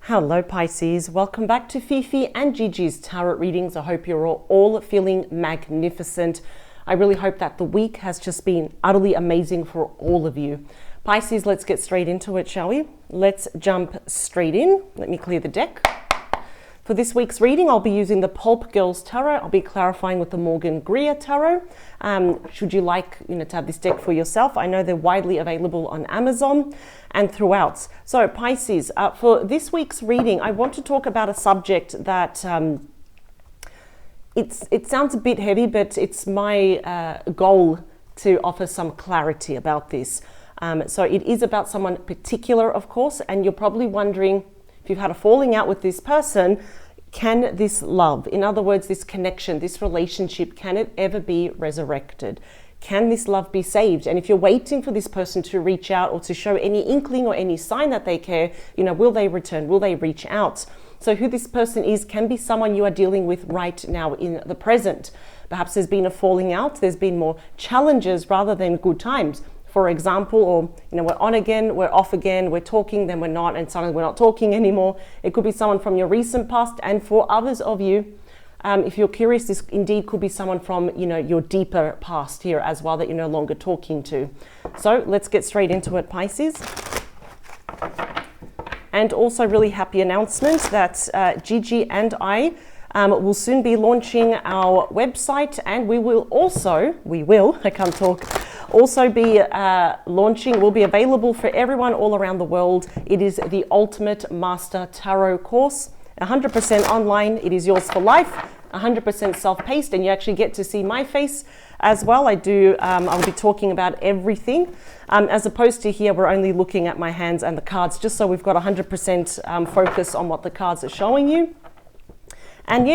Hello Pisces, welcome back to Fifi and Gigi's tarot readings. I hope you're all feeling magnificent. I really hope that the week has just been utterly amazing for all of you. Pisces, let's get straight into it, shall we? Let's jump straight in. Let me clear the deck. For this week's reading, I'll be using the Pulp Girls Tarot. I'll be clarifying with the Morgan Greer Tarot. Should you like to have this deck for yourself, I know they're widely available on Amazon and throughout. So Pisces, for this week's reading, I want to talk about a subject that it sounds a bit heavy, but it's my goal to offer some clarity about this. So it is about someone particular, of course, and you're probably wondering, if you've had a falling out with this person, can this love, in other words, this connection, this relationship, can it ever be resurrected? Can this love be saved? And if you're waiting for this person to reach out or to show any inkling or any sign that they care, will they return? Will they reach out? So who this person is can be someone you are dealing with right now in the present. Perhaps there's been a falling out, there's been more challenges rather than good times. For example, or we're on again, we're off again, we're talking, then we're not, and suddenly we're not talking anymore. It could be someone from your recent past, and for others of you, if you're curious, this indeed could be someone from your deeper past here as well that you're no longer talking to. So let's get straight into it, Pisces. And also really happy announcement that Gigi and I will soon be launching our website, and we will, I can't talk, also be launching, will be available for everyone all around the world. It is the Ultimate Master Tarot course, 100% online. It is yours for life, 100% self-paced, and you actually get to see my face as well. I'll be talking about everything, as opposed to here, we're only looking at my hands and the cards, just so we've got 100% focus on what the cards are showing you. And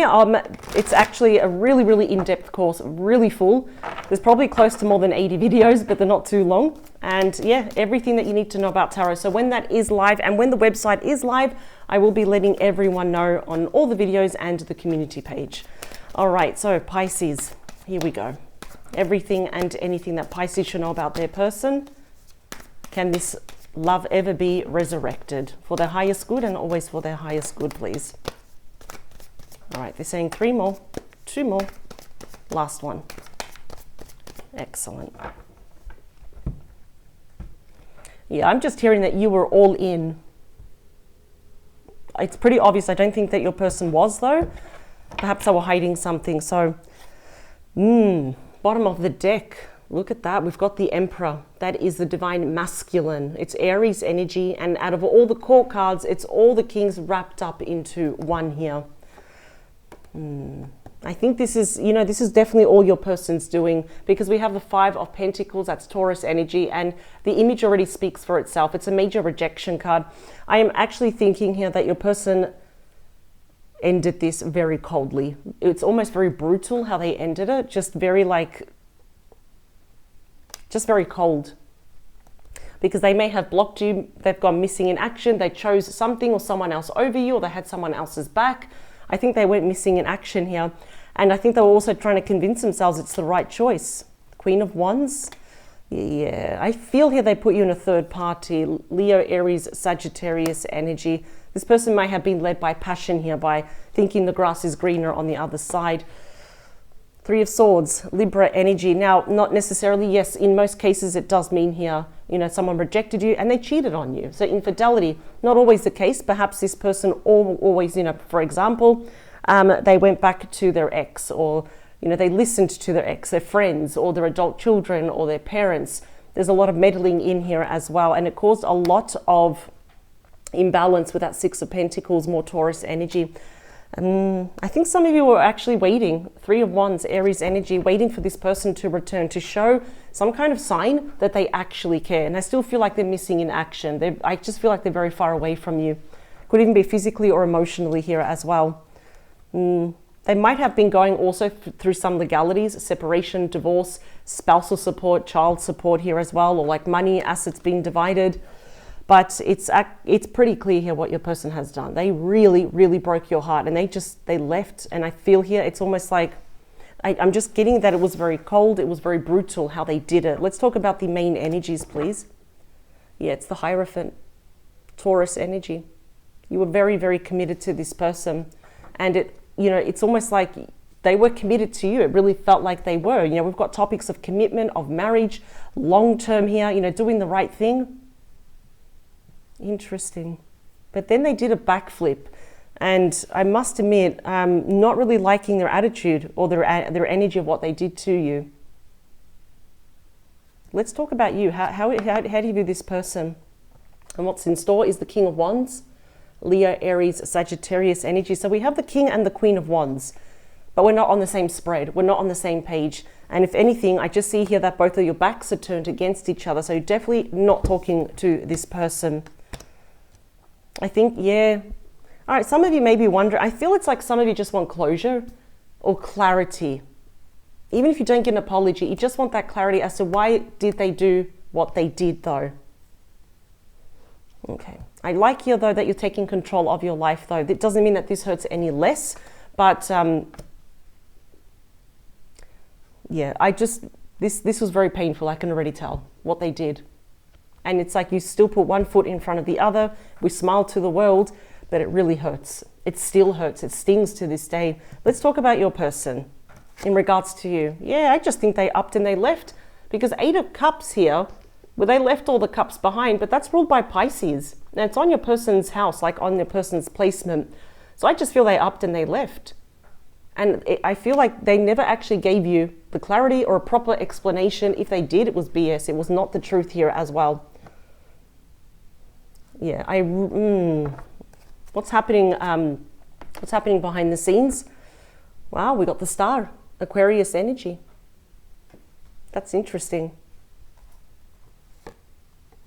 it's actually a really, really in-depth course, really full. There's probably close to more than 80 videos, but they're not too long. And everything that you need to know about tarot. So when that is live and when the website is live, I will be letting everyone know on all the videos and the community page. All right, so Pisces, here we go. Everything and anything that Pisces should know about their person. Can this love ever be resurrected for their highest good, and always for their highest good, please? All right, they're saying 3 more, 2 more, last one. Excellent. Yeah, I'm just hearing that you were all in. It's pretty obvious. I don't think that your person was, though. Perhaps they were hiding something. So, bottom of the deck. Look at that. We've got the Emperor. That is the divine masculine. It's Aries energy. And out of all the court cards, it's all the kings wrapped up into one here. I think this is definitely all your person's doing, because we have the 5 of Pentacles, that's Taurus energy, and the image already speaks for itself. It's a major rejection card. I am actually thinking here that your person ended this very coldly. It's almost very brutal how they ended it, just very cold. Because they may have blocked you, they've gone missing in action, they chose something or someone else over you, or they had someone else's back. I think they went missing in action here. And I think they were also trying to convince themselves it's the right choice. Queen of Wands. Yeah, I feel here they put you in a third party. Leo, Aries, Sagittarius energy. This person may have been led by passion here, by thinking the grass is greener on the other side. 3 of Swords, Libra energy. Now, not necessarily, yes, in most cases it does mean here, someone rejected you and they cheated on you. So infidelity, not always the case. Perhaps this person always, for example, they went back to their ex, or, they listened to their ex, their friends, or their adult children, or their parents. There's a lot of meddling in here as well. And it caused a lot of imbalance with that 6 of Pentacles, more Taurus energy. I think some of you were actually waiting, 3 of Wands, Aries energy, waiting for this person to return, to show some kind of sign that they actually care. And I still feel like they're missing in action. I just feel like they're very far away from you. Could even be physically or emotionally here as well. They might have been going also through some legalities, separation, divorce, spousal support, child support here as well, or like money, assets being divided. But it's pretty clear here what your person has done. They really, really broke your heart, and they left. And I feel here it's almost like, I'm just getting that it was very cold, it was very brutal how they did it. Let's talk about the main energies, please. Yeah, it's the Hierophant, Taurus energy. You were very, very committed to this person. And it's almost like they were committed to you. It really felt like they were. We've got topics of commitment, of marriage, long-term here, doing the right thing. Interesting. But then they did a backflip. And I must admit, not really liking their attitude or their energy of what they did to you. Let's talk about you. How do you view this person? And what's in store is the King of Wands, Leo, Aries, Sagittarius energy. So we have the King and the Queen of Wands, but we're not on the same spread. We're not on the same page. And if anything, I just see here that both of your backs are turned against each other. So you're definitely not talking to this person. I think, yeah. All right, some of you may be wondering, I feel it's like some of you just want closure or clarity. Even if you don't get an apology, you just want that clarity as to why did they do what they did though. Okay. I like here though that you're taking control of your life though. That doesn't mean that this hurts any less, but yeah, this was very painful. I can already tell what they did. And it's like you still put one foot in front of the other. We smile to the world, but it really hurts. It still hurts. It stings to this day. Let's talk about your person in regards to you. Yeah, I just think they upped and they left, because 8 of Cups here, well, they left all the cups behind, but that's ruled by Pisces. And it's on your person's house, like on your person's placement. So I just feel they upped and they left. And I feel like they never actually gave you the clarity or a proper explanation. If they did, it was BS. It was not the truth here as well. Yeah, what's happening behind the scenes? Wow, we got the Star, Aquarius energy. That's interesting.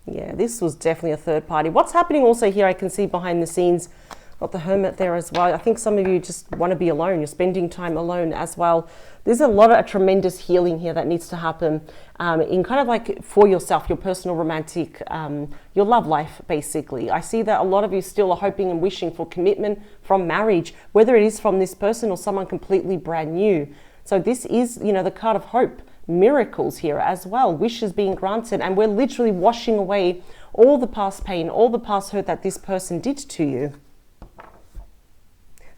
Yeah, this was definitely a third party. What's happening also here, I can see behind the scenes, got the Hermit there as well. I think some of you just want to be alone. You're spending time alone as well. There's a tremendous healing here that needs to happen in kind of like for yourself, your personal romantic, your love life, basically. I see that a lot of you still are hoping and wishing for commitment from marriage, whether it is from this person or someone completely brand new. So this is, the card of hope. Miracles here as well, wishes being granted, and we're literally washing away all the past pain, all the past hurt that this person did to you.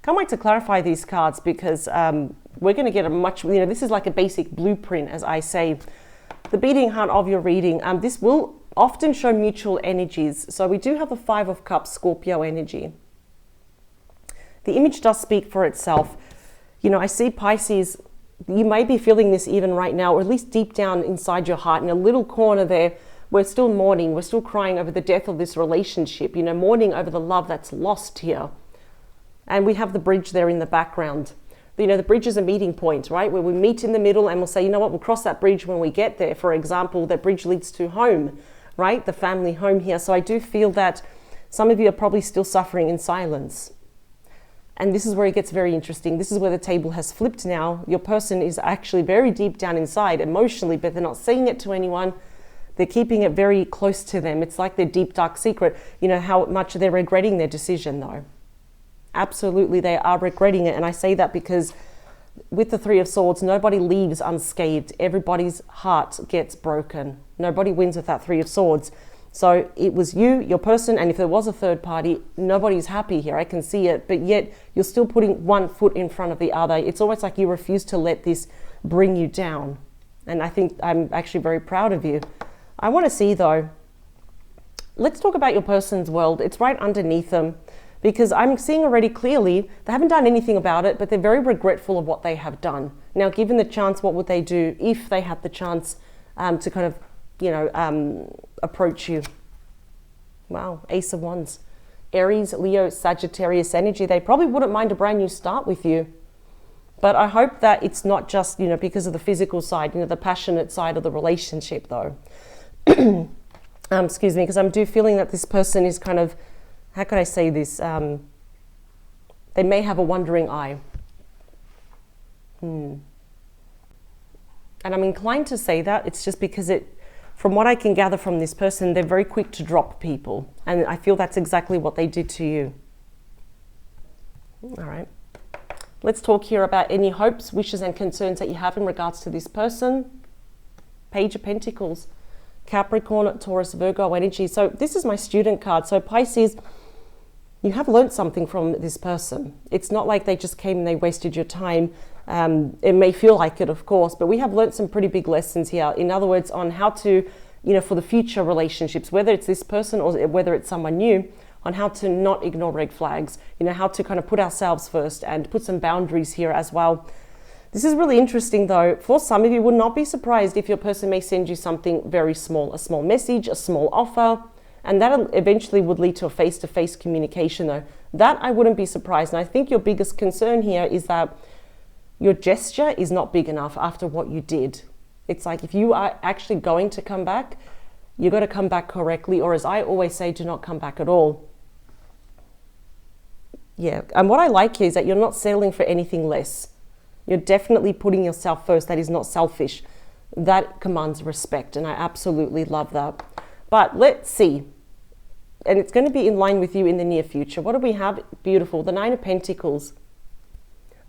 Can't wait to clarify these cards, because we're going to get a much, this is like a basic blueprint, as I say. The beating heart of your reading, this will often show mutual energies. So we do have the 5 of Cups, Scorpio energy. The image does speak for itself. I see Pisces. You may be feeling this even right now, or at least deep down inside your heart, in a little corner there. We're still mourning. We're still crying over the death of this relationship, mourning over the love that's lost here. And we have the bridge there in the background. The bridge is a meeting point, right? Where we meet in the middle and we'll say, we'll cross that bridge when we get there. For example, that bridge leads to home, right? The family home here. So I do feel that some of you are probably still suffering in silence. And this is where it gets very interesting. This is where the table has flipped now. Your person is actually very deep down inside emotionally, but they're not saying it to anyone. They're keeping it very close to them. It's like their deep, dark secret. How much they're regretting their decision, though. Absolutely, they are regretting it. And I say that because with the 3 of Swords, nobody leaves unscathed. Everybody's heart gets broken. Nobody wins with that 3 of Swords. So it was you, your person, and if there was a third party, nobody's happy here. I can see it, but yet you're still putting one foot in front of the other. It's almost like you refuse to let this bring you down. And I think I'm actually very proud of you. I want to see though, let's talk about your person's world. It's right underneath them, because I'm seeing already clearly they haven't done anything about it, but they're very regretful of what they have done. Now, given the chance, what would they do if they had the chance to kind of approach you? Wow, Ace of Wands. Aries, Leo, Sagittarius energy. They probably wouldn't mind a brand new start with you. But I hope that it's not just, because of the physical side, the passionate side of the relationship though. Excuse me, because I'm feeling that this person is kind of, how could I say this? They may have a wandering eye. And I'm inclined to say that. It's just because from what I can gather from this person, they're very quick to drop people. And I feel that's exactly what they did to you. All right. Let's talk here about any hopes, wishes, and concerns that you have in regards to this person. Page of Pentacles. Capricorn, Taurus, Virgo energy. So this is my student card. So Pisces, you have learned something from this person. It's not like they just came and they wasted your time. It may feel like it, of course, but we have learned some pretty big lessons here. In other words, on how to, for the future relationships, whether it's this person or whether it's someone new, on how to not ignore red flags, how to kind of put ourselves first and put some boundaries here as well. This is really interesting though. For some of you, would not be surprised if your person may send you something very small, a small message, a small offer, and that eventually would lead to a face-to-face communication though. That I wouldn't be surprised. And I think your biggest concern here is that your gesture is not big enough after what you did. It's like if you are actually going to come back, you got to come back correctly, or as I always say, do not come back at all. Yeah, and what I like here is that you're not settling for anything less. You're definitely putting yourself first. That is not selfish. That commands respect, and I absolutely love that. But let's see. And it's going to be in line with you in the near future. What do we have? Beautiful. The Nine of Pentacles.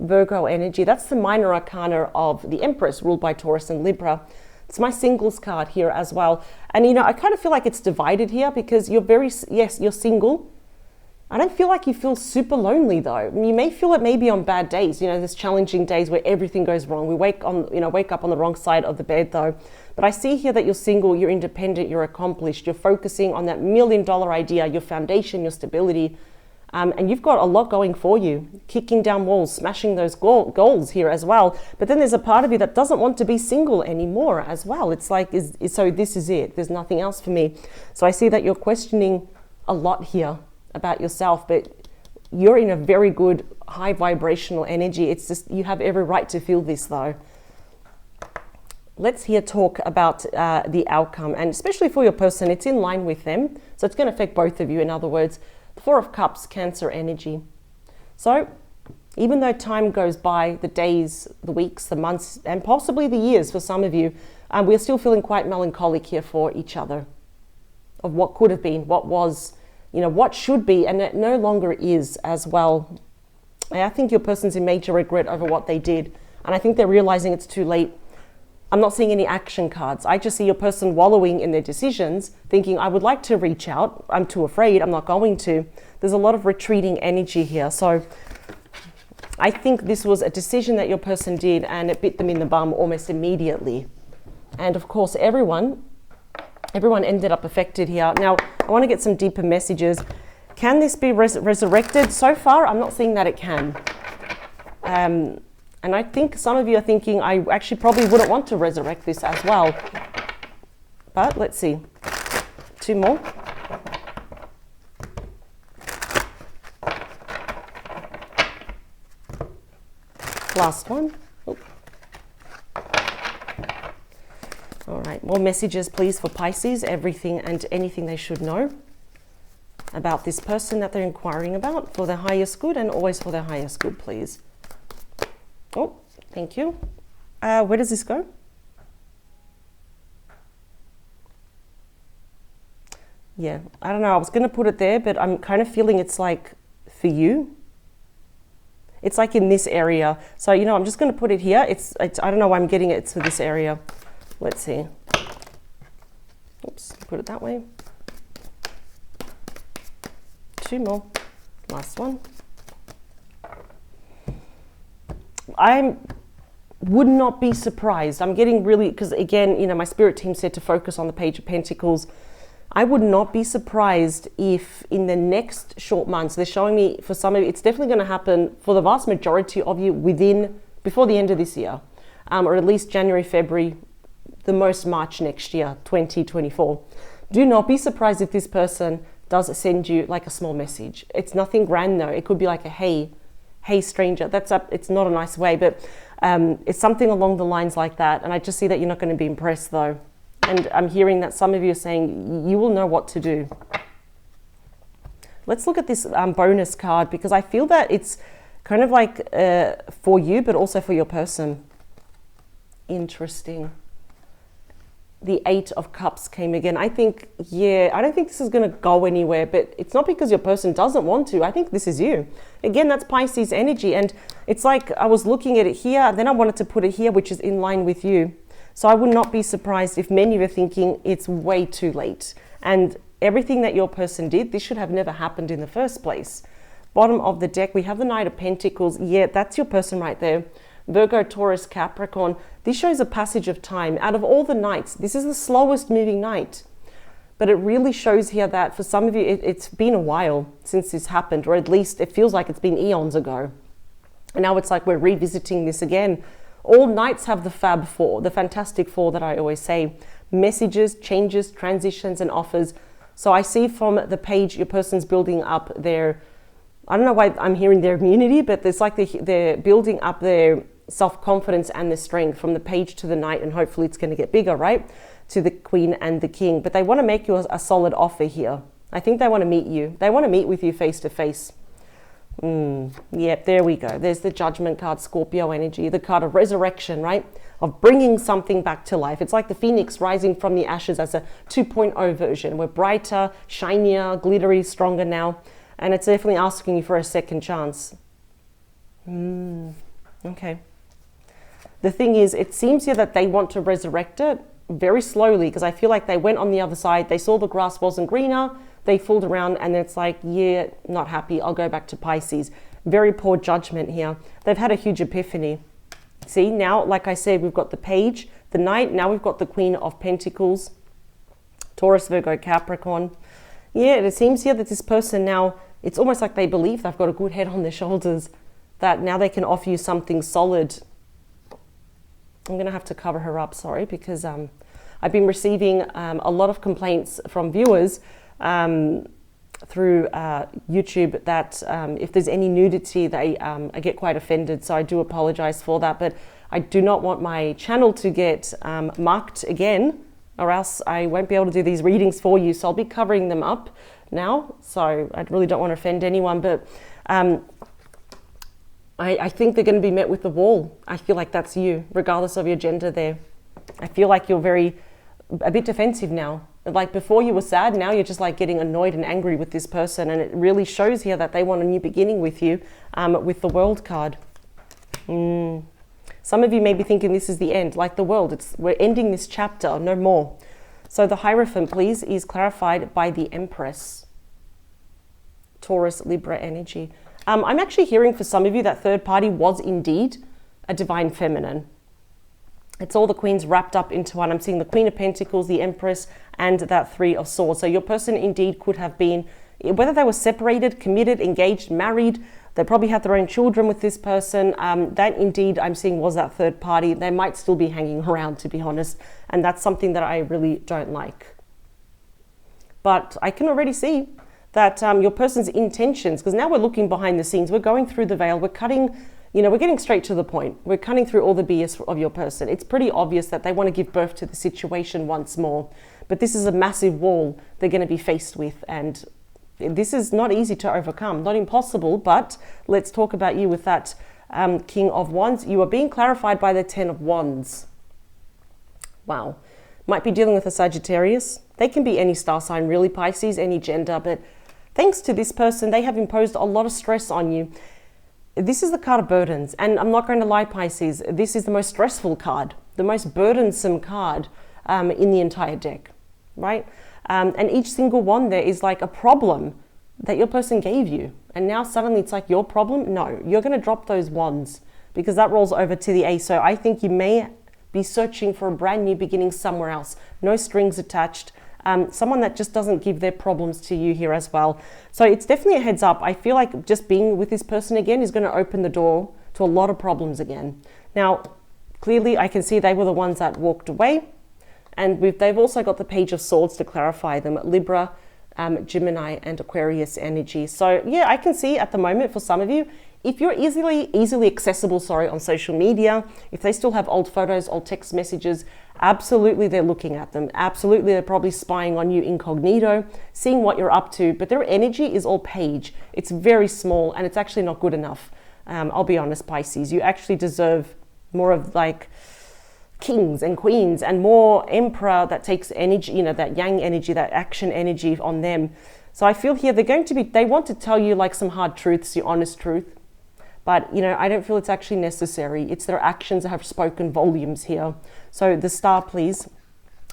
Virgo energy. That's the minor arcana of the Empress, ruled by Taurus and Libra. It's my singles card here as well. And I kind of feel like it's divided here because yes, you're single. I don't feel like you feel super lonely though. You may feel it maybe on bad days, there's challenging days where everything goes wrong. We wake up on the wrong side of the bed though. But I see here that you're single, you're independent, you're accomplished, you're focusing on that $1 million idea, your foundation, your stability. And you've got a lot going for you, kicking down walls, smashing those goals here as well. But then there's a part of you that doesn't want to be single anymore as well. It's like, so this is it. There's nothing else for me. So I see that you're questioning a lot here about yourself, but you're in a very good high vibrational energy. It's just, you have every right to feel this though. Let's here talk about the outcome, and especially for your person, it's in line with them. So it's going to affect both of you. In other words, the Four of Cups, Cancer energy. So even though time goes by, the days, the weeks, the months, and possibly the years for some of you, we're still feeling quite melancholic here for each other of what could have been, what was, what should be, and it no longer is as well. I think your person's in major regret over what they did, and I think they're realizing it's too late. I'm not seeing any action cards. I just see your person wallowing in their decisions, thinking, I would like to reach out. I'm too afraid. I'm not going to. There's a lot of retreating energy here. So I think this was a decision that your person did, and it bit them in the bum almost immediately. And of course, everyone ended up affected here. Now, I want to get some deeper messages. Can this be resurrected? So far, I'm not seeing that it can. And I think some of you are thinking, I actually probably wouldn't want to resurrect this as well. But let's see. 2 more. Last one. Oop. All right, more messages, please, for Pisces. Everything and anything they should know about this person that they're inquiring about for their highest good, and always for their highest good, please. Oh, thank you. Where does this go? Yeah, I don't know. I was going to put it there, but I'm kind of feeling it's like for you. It's like in this area. So, I'm just going to put it here. It's I don't know why I'm getting it. It's for this area. Let's see. Oops, put it that way. 2 more. Last one. I would not be surprised. I'm getting really, because again, my spirit team said to focus on the Page of Pentacles. I would not be surprised if in the next short months, they're showing me for some of you, it's definitely going to happen for the vast majority of you before the end of this year, or at least January, February, the most March next year, 2024. Do not be surprised if this person does send you like a small message. It's nothing grand though. It could be like a hey stranger. It's not a nice way, but it's something along the lines like that. And I just see that you're not going to be impressed though. And I'm hearing that some of you are saying you will know what to do. Let's look at this bonus card, because I feel that it's kind of like for you, but also for your person. Interesting. The 8 of Cups came again. I think, I don't think this is going to go anywhere, but it's not because your person doesn't want to. I think this is you. Again, that's Pisces energy. And it's like I was looking at it here, and then I wanted to put it here, which is in line with you. So I would not be surprised if many of you are thinking it's way too late. And everything that your person did, this should have never happened in the first place. Bottom of the deck, we have the Knight of Pentacles. Yeah, that's your person right there. Virgo, Taurus, Capricorn. This shows a passage of time. Out of all the nights, this is the slowest moving night. But it really shows here that for some of you, it's been a while since this happened, or at least it feels like it's been eons ago. And now it's like we're revisiting this again. All nights have the Fab Four, the Fantastic Four that I always say. Messages, changes, transitions, and offers. So I see from the page, your person's building up their, I don't know why I'm hearing their immunity, but it's like they're building up their self-confidence and their strength from the page to the Knight, and hopefully it's going to get bigger, right? To the Queen and the King. But they want to make you a solid offer here. I think they want to meet you. They want to meet with you face to face. Yep, there we go. There's the Judgment card, Scorpio energy, the card of resurrection, right? Of bringing something back to life. It's like the phoenix rising from the ashes as a 2.0 version. We're brighter, shinier, glittery, stronger now. And it's definitely asking you for a second chance. Okay. The thing is, it seems here that they want to resurrect it very slowly, because I feel like they went on the other side. They saw the grass wasn't greener. They fooled around, and it's like, yeah, not happy. I'll go back to Pisces. Very poor judgment here. They've had a huge epiphany. See, now, like I said, we've got the Page, the Knight. Now we've got the Queen of Pentacles, Taurus, Virgo, Capricorn. Yeah, it seems here that this person now, it's almost like they believe they've got a good head on their shoulders, that now they can offer you something solid. I'm going to have to cover her up, sorry, because I've been receiving a lot of complaints from viewers through YouTube that if there's any nudity, I get quite offended. So I do apologize for that, but I do not want my channel to get marked again, or else I won't be able to do these readings for you. So I'll be covering them up now. So I really don't want to offend anyone, but I think they're going to be met with the wall. I feel like that's you, regardless of your gender there. I feel like you're a bit defensive now. Like before you were sad, now you're just like getting annoyed and angry with this person. And it really shows here that they want a new beginning with you with the World card. Some of you may be thinking this is the end, like the World. We're ending this chapter, no more. So the Hierophant, please, is clarified by the Empress. Taurus, Libra energy. I'm actually hearing for some of you that third party was indeed a divine feminine. It's all the queens wrapped up into one. I'm seeing the Queen of Pentacles, the Empress, and that Three of Swords. So your person indeed could have been, whether they were separated, committed, engaged, married, they probably had their own children with this person. That indeed I'm seeing was that third party. They might still be hanging around, to be honest. And that's something that I really don't like. But I can already see that your person's intentions, because now we're looking behind the scenes, we're going through the veil, we're cutting, we're getting straight to the point. We're cutting through all the BS of your person. It's pretty obvious that they want to give birth to the situation once more. But this is a massive wall they're going to be faced with. And this is not easy to overcome, not impossible, but let's talk about you with that King of Wands. You are being clarified by the Ten of Wands. Wow. Might be dealing with a Sagittarius. They can be any star sign, really, Pisces, any gender, but thanks to this person, they have imposed a lot of stress on you. This is the card of burdens. And I'm not going to lie, Pisces, this is the most stressful card, the most burdensome card in the entire deck, right? And each single one there is like a problem that your person gave you. And now suddenly it's like your problem. No, you're going to drop those wands because that rolls over to the Ace. So I think you may be searching for a brand new beginning somewhere else. No strings attached. Someone that just doesn't give their problems to you here as well. So it's definitely a heads up. I feel like just being with this person again is going to open the door to a lot of problems again. Now, clearly I can see they were the ones that walked away. And they've also got the Page of Swords to clarify them. Libra, Gemini, and Aquarius energy. So yeah, I can see at the moment for some of you, if you're easily accessible, on social media, if they still have old photos, old text messages, absolutely they're looking at them. Absolutely they're probably spying on you incognito, seeing what you're up to, but their energy is all page. It's very small and it's actually not good enough. I'll be honest, Pisces, you actually deserve more of like kings and queens and more emperor that takes energy, that yang energy, that action energy on them. So I feel here they want to tell you like some hard truths, the honest truth. But, I don't feel it's actually necessary. It's their actions that have spoken volumes here. So the Star, please.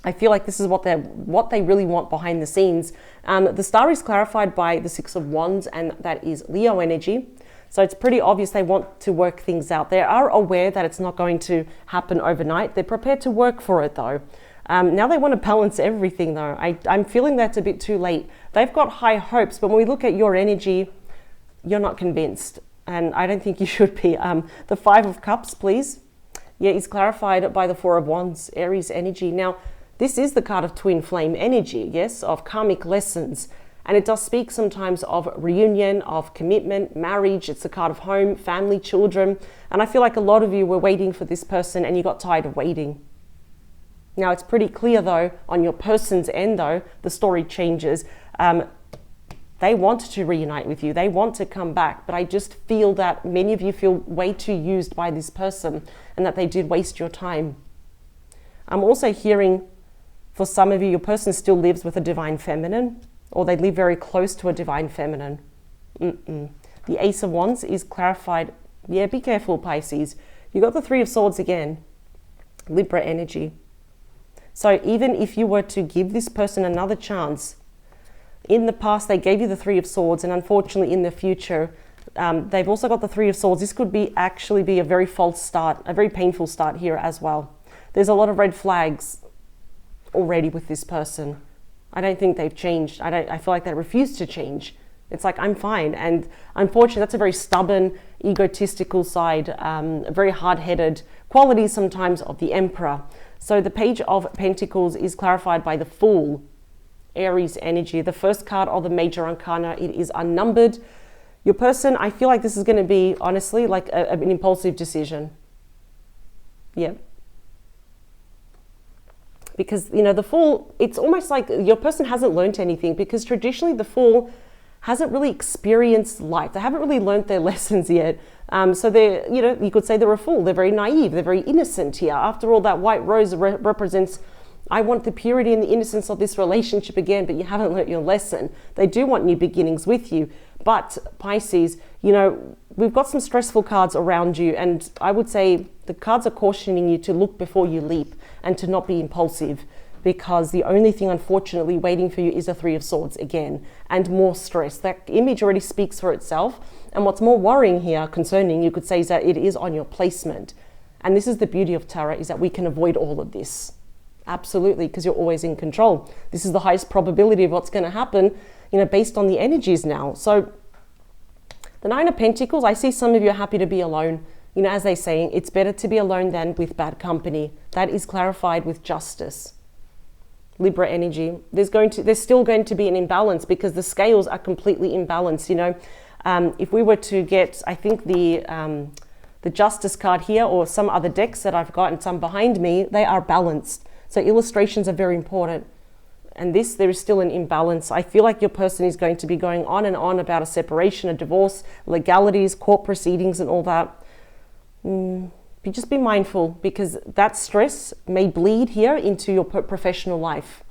I feel like this is what they really want behind the scenes. The star is clarified by the Six of Wands, and that is Leo energy. So it's pretty obvious they want to work things out. They are aware that it's not going to happen overnight. They're prepared to work for it though. Now they want to balance everything though. I'm feeling that's a bit too late. They've got high hopes, but when we look at your energy, you're not convinced. And I don't think you should be. The Five of Cups, please. Yeah, is clarified by the Four of Wands, Aries energy. Now, this is the card of twin flame energy, yes, of karmic lessons. And it does speak sometimes of reunion, of commitment, marriage. It's the card of home, family, children. And I feel like a lot of you were waiting for this person and you got tired of waiting. Now, it's pretty clear, though, on your person's end, though, the story changes. They want to reunite with you. They want to come back. But I just feel that many of you feel way too used by this person and that they did waste your time. I'm also hearing, for some of you, your person still lives with a divine feminine, or they live very close to a divine feminine. The Ace of Wands is clarified. Yeah, be careful, Pisces. You got the Three of Swords again. Libra energy. So even if you were to give this person another chance, in the past they gave you the Three of Swords, and unfortunately in the future they've also got the Three of Swords. This could actually be a very false start, a very painful start here as well. There's a lot of red flags already with this person. I don't think they've changed. I feel like they refuse to change. It's like, I'm fine. And unfortunately, that's a very stubborn, egotistical side, a very hard-headed quality sometimes of the Emperor. So the Page of Pentacles is clarified by the Fool, Aries energy. The first card of the Major Arcana, it is unnumbered. Your person, I feel like this is going to be, honestly, like an impulsive decision. Yeah. Because, you know, the Fool, it's almost like your person hasn't learned anything, because traditionally the Fool hasn't really experienced life. They haven't really learned their lessons yet. So they're, you know, you could say they're a fool. They're very naive. They're very innocent here. After all, that white rose represents, I want the purity and the innocence of this relationship again, but you haven't learnt your lesson. They do want new beginnings with you. But Pisces, you know, we've got some stressful cards around you, and I would say the cards are cautioning you to look before you leap and to not be impulsive, because the only thing unfortunately waiting for you is a Three of Swords again, and more stress. That image already speaks for itself. And what's more worrying here, concerning, you could say, is that it is on your placement. And this is the beauty of tarot, is that we can avoid all of this. Absolutely, because you're always in control. This is the highest probability of what's going to happen, you know, based on the energies now. So the Nine of Pentacles, I see some of you are happy to be alone. You know, as they say, it's better to be alone than with bad company. That is clarified with Justice. Libra energy. There's still going to be an imbalance, because the scales are completely imbalanced. You know, if we were to get, I think the Justice card here, or some other decks that I've got and some behind me, they are balanced. So illustrations are very important. And there is still an imbalance. I feel like your person is going to be going on and on about a separation, a divorce, legalities, court proceedings, and all that. Just be mindful, because that stress may bleed here into your professional life.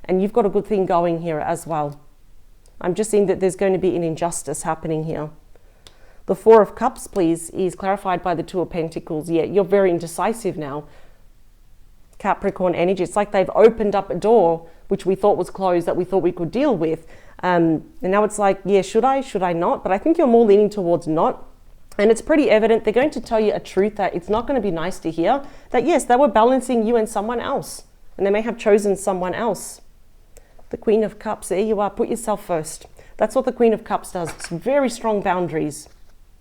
And you've got a good thing going here as well. I'm just seeing that there's going to be an injustice happening here. The Four of Cups, please, is clarified by the Two of Pentacles. Yeah, you're very indecisive now. Capricorn energy. It's like they've opened up a door which we thought was closed, that we thought we could deal with. And now it's like, yeah, should I not? But I think you're more leaning towards not. And it's pretty evident they're going to tell you a truth that it's not going to be nice to hear. That yes, they were balancing you and someone else. And they may have chosen someone else. The Queen of Cups, there you are. Put yourself first. That's what the Queen of Cups does. It's very strong boundaries.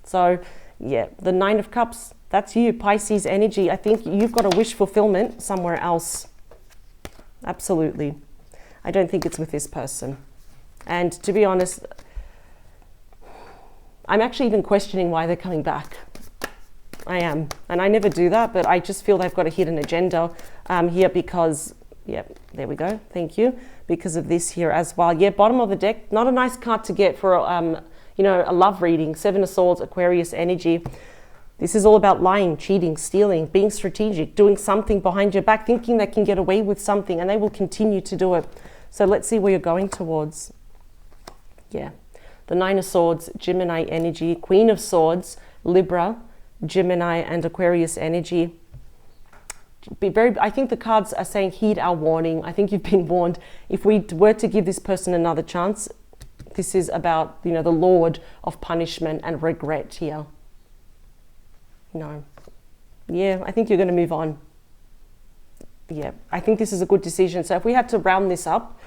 So yeah, the Nine of Cups, that's you, Pisces energy. I think you've got a wish fulfillment somewhere else. Absolutely. I don't think it's with this person. And to be honest, I'm actually even questioning why they're coming back. I am. And I never do that, but I just feel they've got a hidden agenda here, because, yeah, there we go. Thank you. Because of this here as well. Yeah, bottom of the deck, not a nice card to get for, you know, a love reading. Seven of Swords, Aquarius energy. This is all about lying, cheating, stealing, being strategic, doing something behind your back, thinking they can get away with something, and they will continue to do it. So let's see where you're going towards. Yeah. The Nine of Swords, Gemini energy. Queen of Swords, Libra, Gemini, and Aquarius energy. be very, I think the cards are saying heed our warning. I think you've been warned. If we were to give this person another chance, this is about, you know, the Lord of punishment and regret here. No. Yeah, I think you're going to move on. Yeah, I think this is a good decision. So if we had to round this up,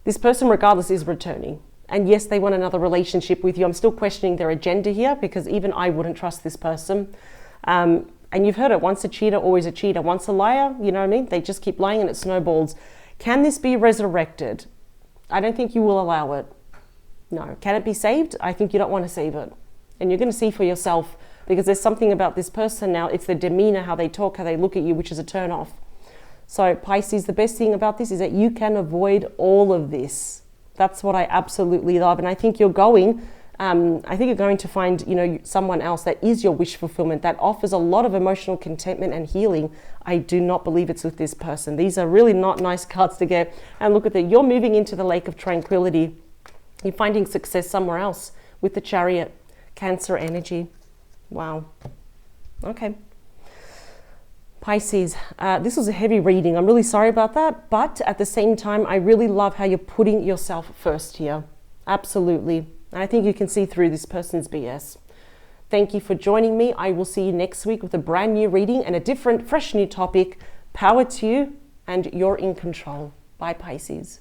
this person regardless is returning. And yes, they want another relationship with you. I'm still questioning their agenda here, because even I wouldn't trust this person. And you've heard it, once a cheater, always a cheater. Once a liar, you know what I mean? They just keep lying and it snowballs. Can this be resurrected? I don't think you will allow it. No. Can it be saved? I think you don't want to save it. And you're going to see for yourself, because there's something about this person now. It's their demeanor, how they talk, how they look at you, which is a turn off. So Pisces, the best thing about this is that you can avoid all of this. That's what I absolutely love. And I think you're going to find, you know, someone else that is your wish fulfillment, that offers a lot of emotional contentment and healing. I do not believe it's with this person. These are really not nice cards to get. And look at that. You're moving into the lake of tranquility. You're finding success somewhere else with the Chariot, Cancer energy. Wow. Okay. Pisces, this was a heavy reading. I'm really sorry about that. But at the same time, I really love how you're putting yourself first here. Absolutely. And I think you can see through this person's BS. Thank you for joining me. I will see you next week with a brand new reading and a different, fresh new topic. Power to you, and you're in control. Bye, Pisces.